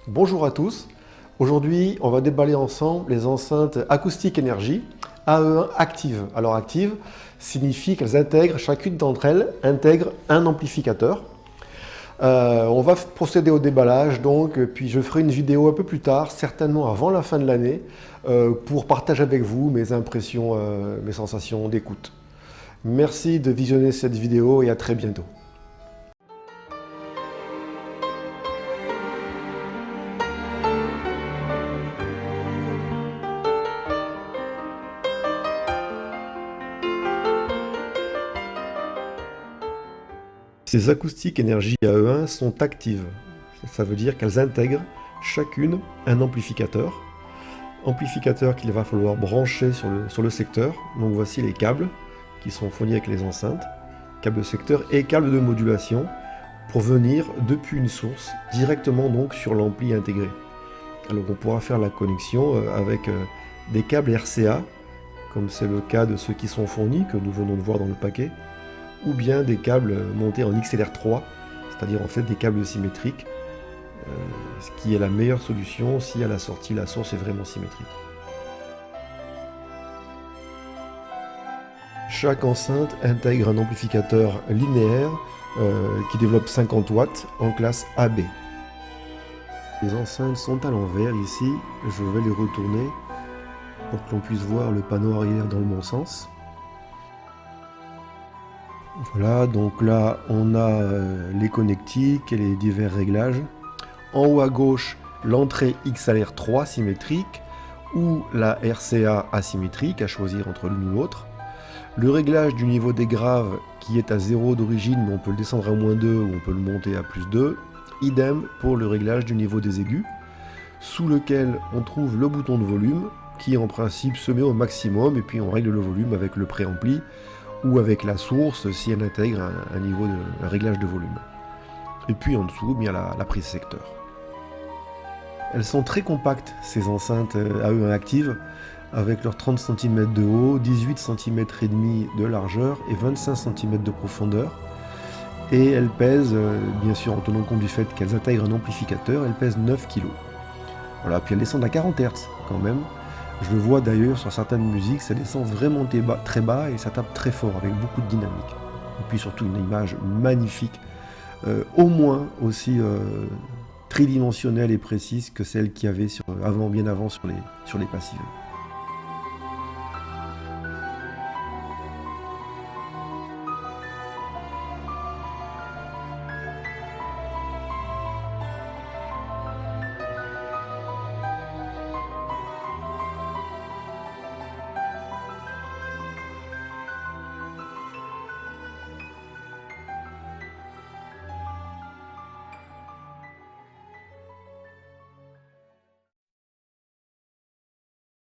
Bonjour à tous. Aujourd'hui, on va déballer ensemble les enceintes Acoustic Energy AE1 actives. Alors actives signifie qu'elles intègrent, chacune d'entre elles intègre un amplificateur. On va procéder au déballage donc, puis je ferai une vidéo un peu plus tard, certainement avant la fin de l'année, pour partager avec vous mes impressions, mes sensations d'écoute. Merci de visionner cette vidéo et à très bientôt. Ces acoustiques énergie AE1 sont actives. Ça veut dire qu'elles intègrent chacune un amplificateur. Amplificateur qu'il va falloir brancher sur le secteur. Donc voici les câbles qui sont fournis avec les enceintes. Câble secteur et câble de modulation pour venir depuis une source directement donc sur l'ampli intégré. Alors on pourra faire la connexion avec des câbles RCA, comme c'est le cas de ceux qui sont fournis, que nous venons de voir dans le paquet, ou bien des câbles montés en XLR3, c'est-à-dire en fait des câbles symétriques, ce qui est la meilleure solution si à la sortie la source est vraiment symétrique. Chaque enceinte intègre un amplificateur linéaire qui développe 50 watts en classe AB. Les enceintes sont à l'envers ici, je vais les retourner pour que l'on puisse voir le panneau arrière dans le bon sens. Voilà, donc là on a les connectiques et les divers réglages. En haut à gauche, l'entrée XLR3 symétrique ou la RCA asymétrique, à choisir entre l'une ou l'autre. Le réglage du niveau des graves qui est à 0 d'origine, mais on peut le descendre à -2 ou on peut le monter à +2. Idem pour le réglage du niveau des aigus, sous lequel on trouve le bouton de volume qui en principe se met au maximum et puis on règle le volume avec le préampli ou avec la source si elle intègre un réglage de volume. Et puis en dessous, bien la prise secteur. Elles sont très compactes, ces enceintes AE1 actives, avec leurs 30 cm de haut, 18 cm et demi de largeur et 25 cm de profondeur. Et elles pèsent, bien sûr en tenant compte du fait qu'elles intègrent un amplificateur, elles pèsent 9 kg. Voilà, puis elles descendent à 40 Hz quand même. Je le vois d'ailleurs sur certaines musiques, ça descend vraiment très bas et ça tape très fort avec beaucoup de dynamique. Et puis surtout une image magnifique, au moins aussi tridimensionnelle et précise que celle qu'il y avait bien avant sur les passives.